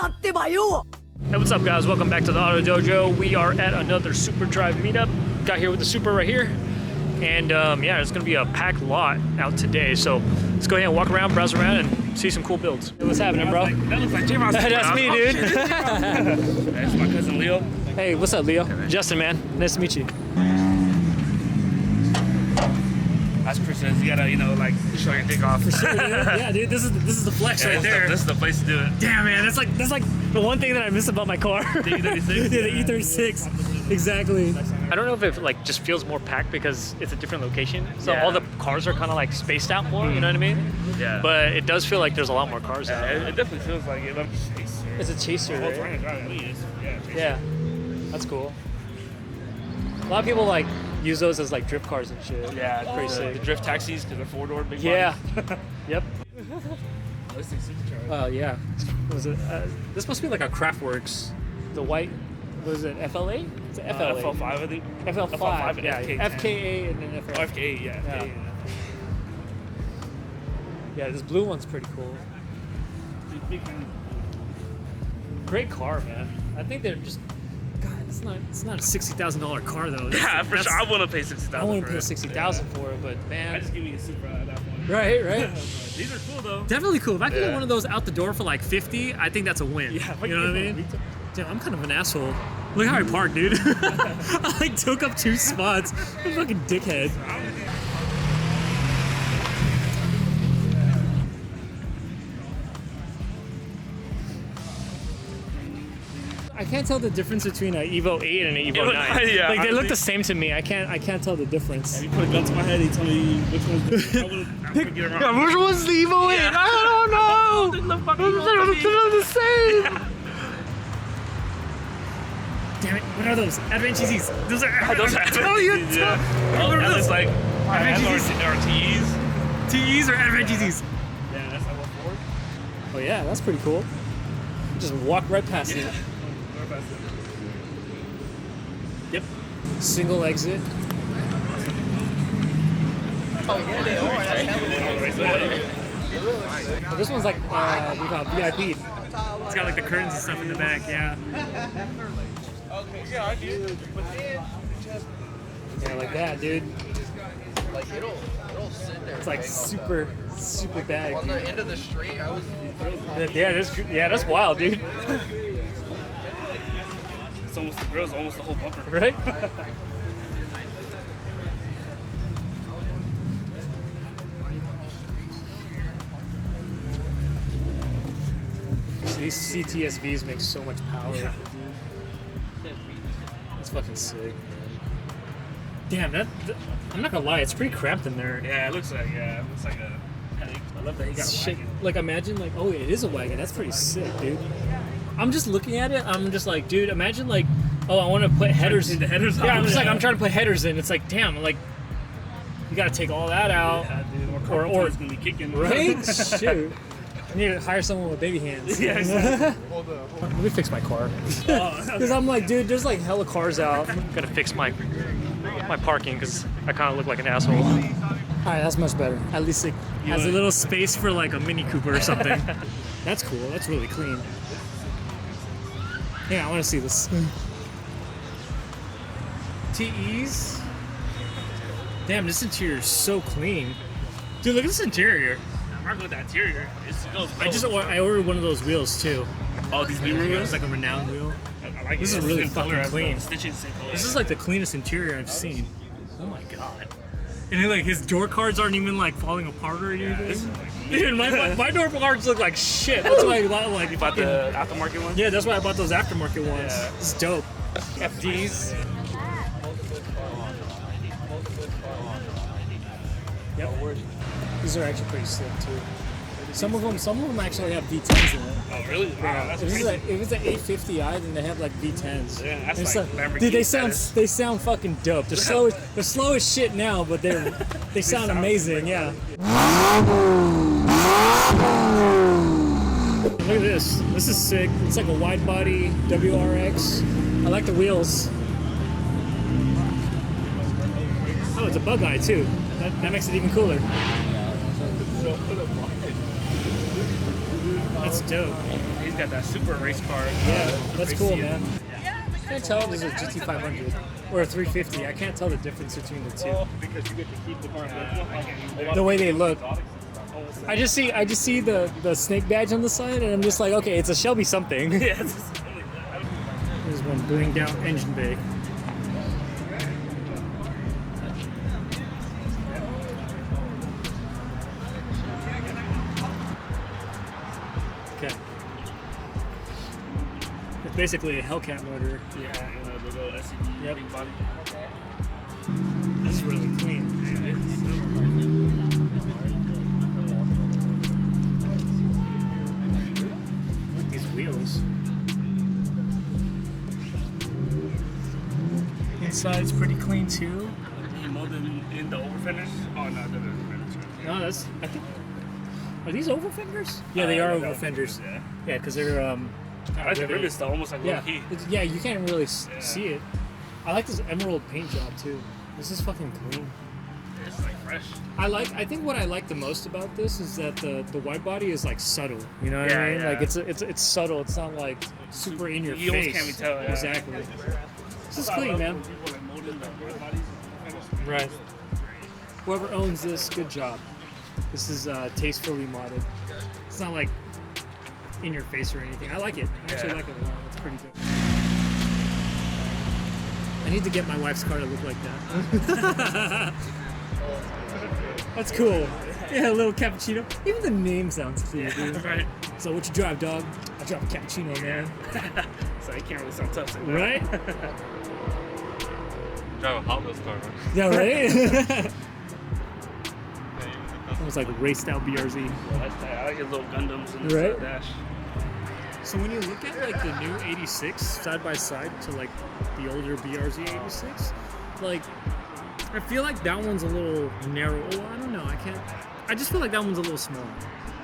Hey, what's up, guys? Welcome back to the Auto Dojo. We are at another SuperDrive meetup. Got here with the Super right here. And yeah, it's gonna be a packed lot out today. So let's go ahead and walk around, browse around, and see some cool builds. Hey, what's happening, bro? That looks like J-Ross. That's me, dude. That's my cousin Leo. Hey, what's up, Leo? Justin, man. Nice to meet you. That's Christian. You gotta, like, show your dick off. For sure, dude. Yeah, dude. This is the flex right there. This is the place to do it. Damn, man. That's like the one thing that I miss about my car. The E36. Yeah, the E36. Exactly. I don't know if it like just feels more packed because it's a different location. So all the cars are kind of like spaced out more. You know what I mean? Yeah. But it does feel like there's a lot more cars out. It definitely feels like it. It's a chaser. Right? Yeah. That's cool. A lot of people like use those as like drift cars and shit. Yeah, pretty sick. The drift taxis because they're four-door big. Yeah. Yep. Oh Yeah. Was it? This must be like a Craftworks. The white. Was it FLA? It's FLA. FL5, I think. FL5. Yeah. FKA and then FLA. FKA, yeah. Yeah, this blue one's pretty cool. Great car, man. I think they're just. God, it's not a $60,000 car though. Yeah, for sure. I want to pay $60,000. I want to pay $60,000 for it, but man. I just give me a Supra at that point. Right. These are cool though. Definitely cool. If I could get one of those out the door for like 50, I think that's a win. Yeah, you know what I mean? Dude, I'm kind of an asshole. Look how I parked, dude. I like took up 2 spots. I'm a fucking dickhead. I can't tell the difference between an Evo 8 and an Evo 9. Yeah, like they look the same to me. I can't tell the difference. If you put a gun to my head, he told me which one's I'm gonna get it wrong. Yeah, which one's the Evo 8? Yeah. I don't know. They're the same. Damn it! What are those? Advent cheesies. Those are. Those are Oh, you. yeah. Oh, that looks like Advent or cheesies. TEs or Advent cheesies? Yeah, that's like what Ford. Oh yeah, that's pretty cool. Just walk right past it. Yep. Single exit. Oh yeah, they are. Oh, this one's like we got VIP. It's got like the curtains and stuff in the back. Yeah. Yeah, dude. Yeah, like that, dude. Like it'll sit there. It's like super bad. On the end of the street, I was. Yeah, that's wild, dude. It's almost the grill's almost the whole bumper. Right? These CTSVs make so much power. Yeah. It's fucking sick, man. Damn, I'm not gonna lie, it's pretty cramped in there. Yeah, it looks like a headache. I love that he got a wagon. Like imagine like, oh, it is a wagon. That's pretty sick, dude. I'm just looking at it. I'm just like, dude, imagine like, oh, I want to put headers in. The headers. Yeah, I'm just like, I'm trying to put headers in. It's like, damn, like, you gotta take all that out. Yeah, dude. Or it's gonna be kicking. Right? Shoot. I need to hire someone with baby hands. Yeah, exactly. Hold on. Let me fix my car. Because I'm like, dude, there's like hella cars out. Gotta fix my parking because I kind of look like an asshole. All right, that's much better. At least it has a little space for like a Mini Cooper or something. That's cool. That's really clean. Yeah, I want to see this. TEs. Damn, this interior is so clean. Dude, look at this interior. I'm not with that interior. I ordered one of those wheels too. Oh, these new wheels? It's like a renowned wheel. I like This it. is really It's fucking color, clean. the stitching same color. This is like the cleanest interior I've seen. Oh my god. And then, like his door cards aren't even like falling apart or anything. This is like, Dude, my door cards look like shit. That's why I bought like you bought the aftermarket one? Yeah, that's why I bought those aftermarket ones. Yeah. It's dope. FDs. Yep. These are actually pretty slick too. Some of them actually have V10s in it. Oh, really? Wow, that's If crazy. it was an 850i, then they have like V10s. Yeah, that's It's like Lamborghini dude, they status. sound fucking dope. They're slow as shit now, but they sound amazing. Yeah. Look at this. This is sick. It's like a wide body WRX. I like the wheels. Oh, it's a bug eye too. That makes it even cooler. That's dope. He's he's got that super race car. Yeah, that's cool, race man. I can't tell if this is a GT500 or a 350. I can't tell the difference between the two. Because you get to keep the car. The way they look. I just see the snake badge on the side, and I'm just like, okay, it's a Shelby something. Yes. There's one bringing down engine bay. Okay. It's basically a Hellcat motor. Yeah, and the little SUV Yep. big body. This is really clean. Look at these wheels. Inside's pretty clean too. You mold them in the over finish? Oh no, the finish. No, that's, I think, are these over fenders? Yeah, they are over fenders. Yeah. Yeah, because they're I like the rivets though, almost like yeah, low key. yeah, you can't really see it. I like this emerald paint job too. This is fucking clean. It's like fresh. I think what I like the most about this is that the wide body is like subtle. You know what I mean? Yeah. Like it's subtle. It's not like super in your You almost face. can't be tell, yeah. Exactly. This is clean, man. People like molding the wide bodies. Right. Whoever owns this, good job. This is tastefully modded. It's not like in your face or anything. I like it. I actually like it a lot. It's pretty good. I need to get my wife's car to look like that. That's cool. Yeah, a little cappuccino. Even the name sounds cool, dude. Right. So what you drive, dog? I drive a cappuccino, man. So you can't really sound tough. Like that. Right? Drive a Hot Wheels car, right? Yeah, right? Almost like a raced out BRZ. I like his little Gundams and the Right. dash. So when you look at like the new 86 side by side to like the older BRZ 86, like I feel like that one's a little narrow. Oh, I don't know. I just feel like that one's a little smaller.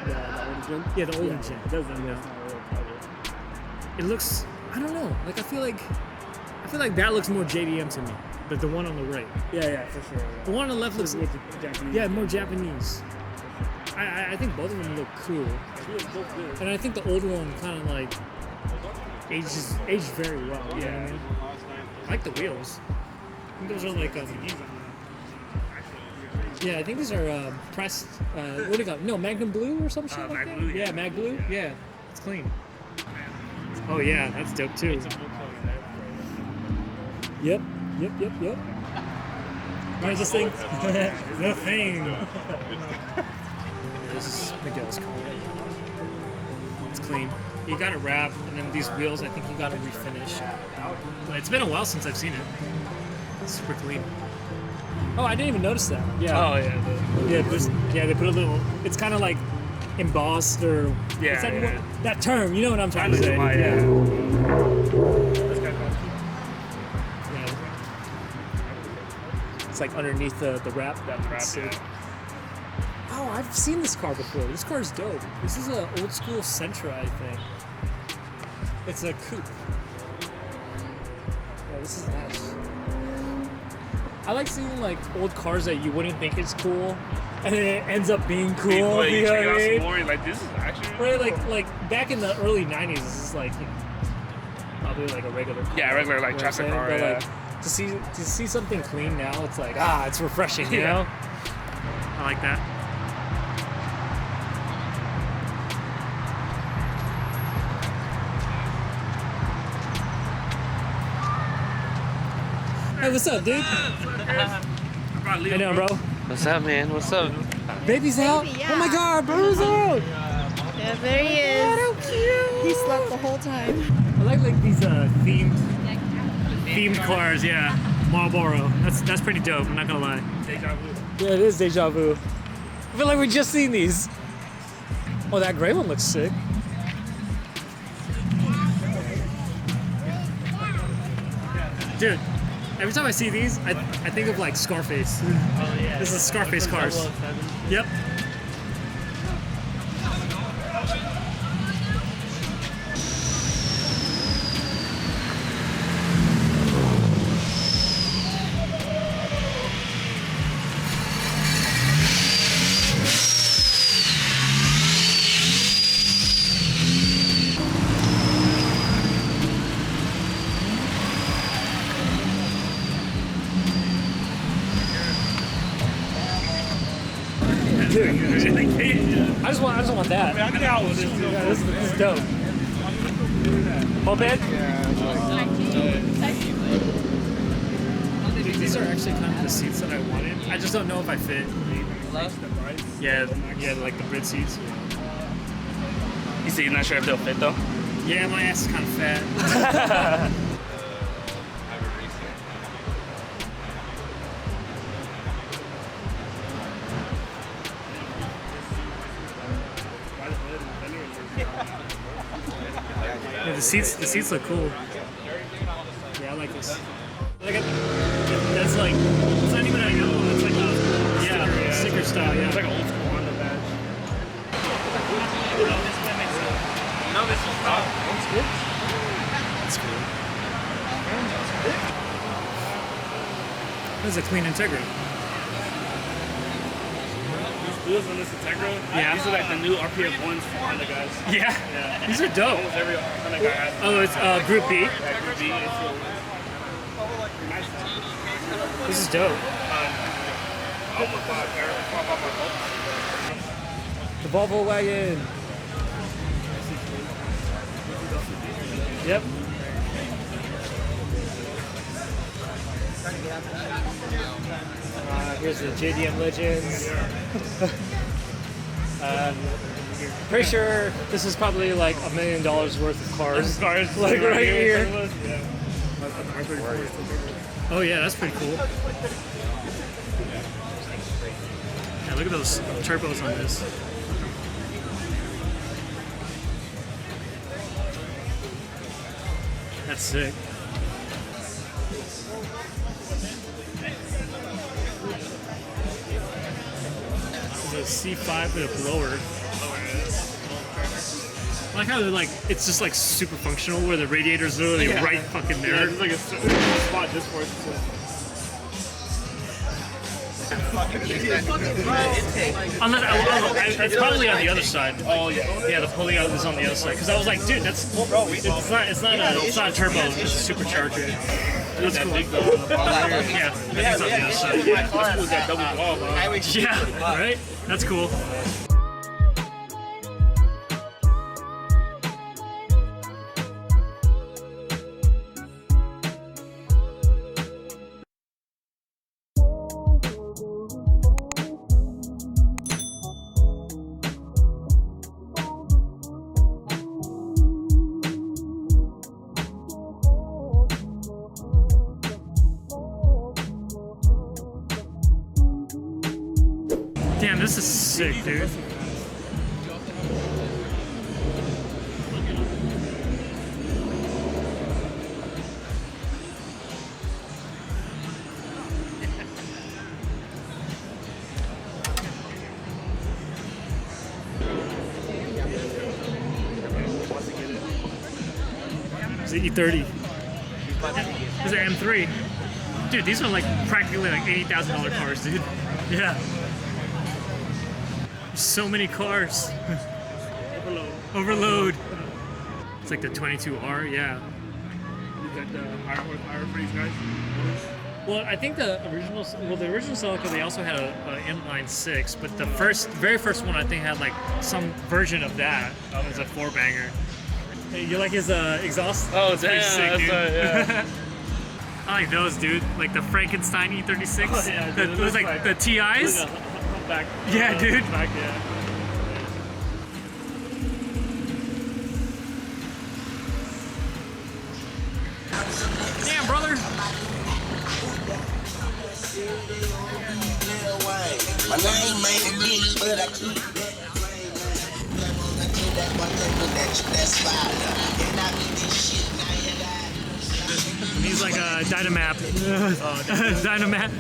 Yeah, the older gen. It looks. I don't know. Like I feel like that looks more JDM to me. But the one on the right. Yeah, for sure. The one on the left looks. Japanese. Yeah, more Japanese. I think both of them look cool. And I think the older one kind of like aged very well. You know what I mean? I like the wheels. I think those are like yeah, I think these are pressed. What do you got? No, Magnum Blue or some shit like Mag that. Blue, Yeah, Mag Blue. Yeah, it's clean. Oh yeah, that's dope too. Yep. What is this thing? The thing. This is Miguel's car. It's clean. You got it wrapped, and then these wheels, I think you got to refinish. But it's been a while since I've seen it. It's super clean. Oh, I didn't even notice that. Yeah. Oh yeah. Yeah, they put a little. It's kind of like embossed or. Yeah, what's that, yeah. that term, you know what I'm trying to say. Yeah. Yeah. It's like underneath the wrap. That wrap, Sick. yeah. Oh, I've seen this car before. This car is dope. This is an old school Sentra, I think. It's a coupe. Yeah, this is nice. I like seeing like old cars that you wouldn't think is cool, and then it ends up being cool. You know what I mean? More, like this is actually Right, like back in the early '90s, this is like probably like a regular car. Yeah, regular like You know what I'm classic saying? car. But Yeah. like to see something clean now, it's like it's refreshing. You Yeah. know? I like that. Hey, what's up, dude? I know, bro. What's up, man? What's up? Baby's out. Baby, Oh my yeah. God, bro's out. Yeah, there he is. How cute. He slept the whole time. I like these themed cars. Yeah, Marlboro. That's pretty dope. I'm not gonna lie. Deja vu. Yeah, it is deja vu. I feel like we just seen these. Oh, that gray one looks sick. Dude, every time I see these, I think of like Scarface. Oh yeah. This is Scarface cars. Yep. I just want that. I can get out with this. Yeah, this is dope. Moped? These are actually kind of the seats that I wanted. I just don't know if I fit. Yeah, like the Brit seats. You say you're not sure if they'll fit though? Yeah, my ass is kind of fat. Yeah, the seats look cool. Yeah, I like this. Like that's like it's not even a yellow. It's like a sticker style. Yeah, It's like an old school Honda badge. No, this is not. That's good. That's cool. This is a clean Integra. These on this Integra, Yeah. these are like the new RPF ones for Honda guys. Yeah. These are dope. Almost every Honda guy has. Oh, it's Group B. That could be. This is dope. The Volvo wagon. Yep. Here's the JDM Legends. Pretty sure this is probably like $1 million worth of cars. Like right here. Oh yeah, that's pretty cool. Yeah, look at those turbos on this. That's sick. This is a C5 with a blower. I like how they're like, it's just like super functional where the radiator's literally right fucking there. Yeah, there's like a spot just for it. Unless, It's probably on the other side. oh yeah. Yeah, the pulley out is on the other side. Because I was like, dude, that's it's not a turbo, it's a supercharger. That's cool. Yeah, I think it's on the other side. That's cool, that double wall, bro. Yeah, right? That's cool. Damn, this is sick, dude. It's the E30. These are M3. Dude, these are like practically like $80,000 cars, dude. Yeah. So many cars. Overload. It's like the 22R, yeah. Is that the higher horsepower for these guys? Well, I think the original Celica, they also had a inline 6, but the very first one I think had like some version of that. It was a 4-banger. Hey, you like his exhaust? Oh, It's pretty damn, sick, dude. yeah. I like those, dude. Like the Frankenstein E36. Oh, yeah, dude, It was like the TIs. Back. Yeah, dude. Back, yeah. Damn, brother. My name ain't a bitch, but I keep that's fire. And I be this shit, now you He's like a Dynamap. Dynamap.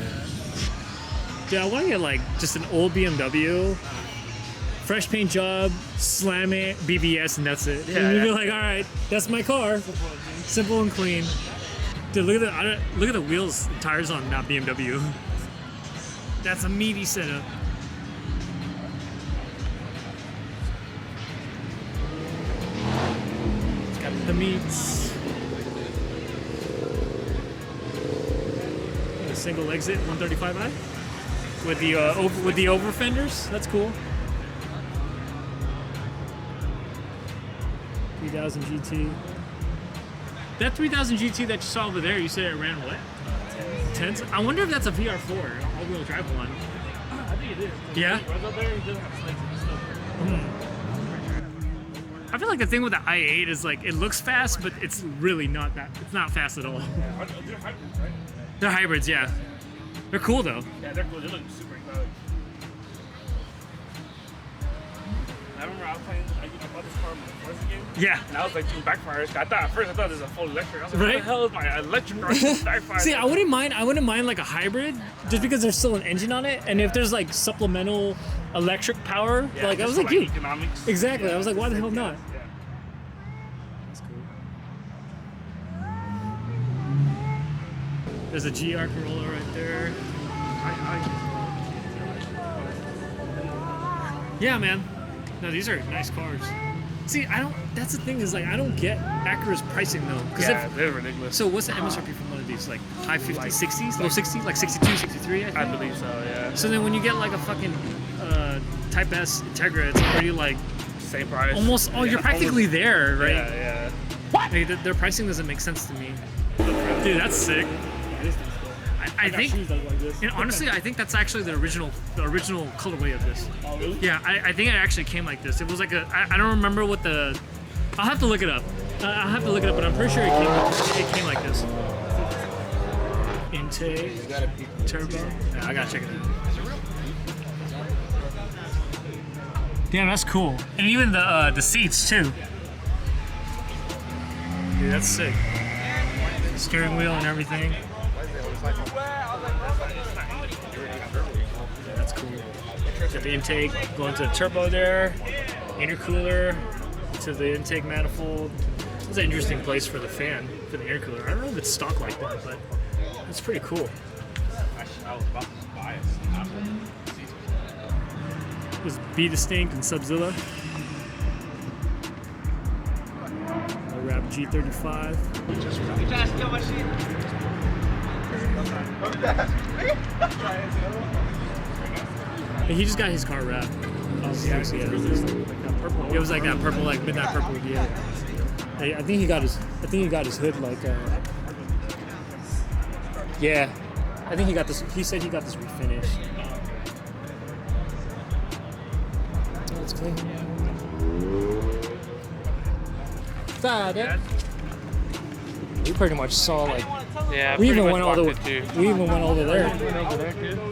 Dude, I want to get like just an old BMW, fresh paint job, slam it, BBS, and that's it. Yeah, and you'd be yeah. like, all right, that's my car. Simple and clean. Dude, look at the wheels, and tires on that BMW. That's a meaty setup. It's got the meats. A single exit 135i with the over fenders. That's cool. 3000 GT. That 3000 GT that you saw over there, you said it ran what? 10s? I wonder if that's a VR4, all-wheel drive one. I think it is. Yeah? Runs up there, he doesn't have spikes and stuff. I feel like the thing with the i8 is like, it looks fast, but it's really not that, it's not fast at all. They're hybrids, right? They're hybrids, yeah. They're cool though. Yeah, they're cool. They look super exotic. I remember I was playing, I bought this car in the first game. Yeah. And I was like doing backfires. At first I thought this was a full electric. I was like, Right? what the hell is my electric car doing backfires? See, I wouldn't mind like a hybrid, just because there's still an engine on it, and if there's like supplemental electric power, Yeah, like I just was for, like, you. economics. Exactly. Yeah. I was like, why the hell not? Yeah. That's cool. There's a GR Corolla right there. Yeah, man. No, these are nice cars. See, that's the thing is like, I don't get Acura's pricing though. Yeah, they're ridiculous. So what's the MSRP for one of these? Like high 50s, 60s, low 60s? Like 62, 63, I think? I believe so, yeah. So then when you get like a fucking Type S Integra, it's already like Same price. almost, you're practically there, right? Yeah, yeah. Like, their pricing doesn't make sense to me. Dude, that's sick. I think, and honestly, I think that's actually the original colorway of this. Oh, really? Yeah, I think it actually came like this. It was like I don't remember what the, I'll have to look it up. I'll have to look it up, but I'm pretty sure it came like this. Intake, turbo. Yeah, I gotta check it out. Damn, that's cool. And even the seats too. Dude, that's sick. Steering wheel and everything. That's cool. Got the intake going to the turbo there, intercooler to the intake manifold. It's an interesting place for the fan, for the intercooler. I don't know if it's stock like that, but it's pretty cool. There's Be Distinct and Subzilla. A Rap G35. He just got his car wrapped. Yeah. It was like that purple, like midnight purple. Yeah. I think he got his hood like. Yeah. I think he got this. He said he got this refinished. Oh, it's clean. We pretty much saw like. Yeah, We pretty even much went all the way. walked it too. We even went over there.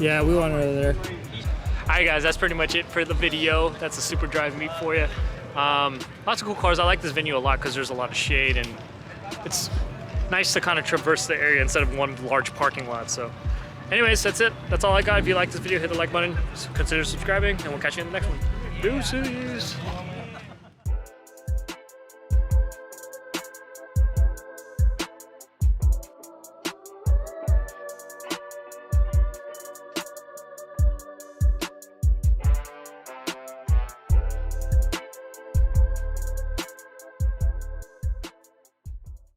Yeah, we went over there. All right, guys, that's pretty much it for the video. That's a SuperDrive meet for you. Lots of cool cars. I like this venue a lot because there's a lot of shade and it's nice to kind of traverse the area instead of one large parking lot. So, anyways, that's it. That's all I got. If you like this video, hit the like button. Consider subscribing, and we'll catch you in the next one. Deuces.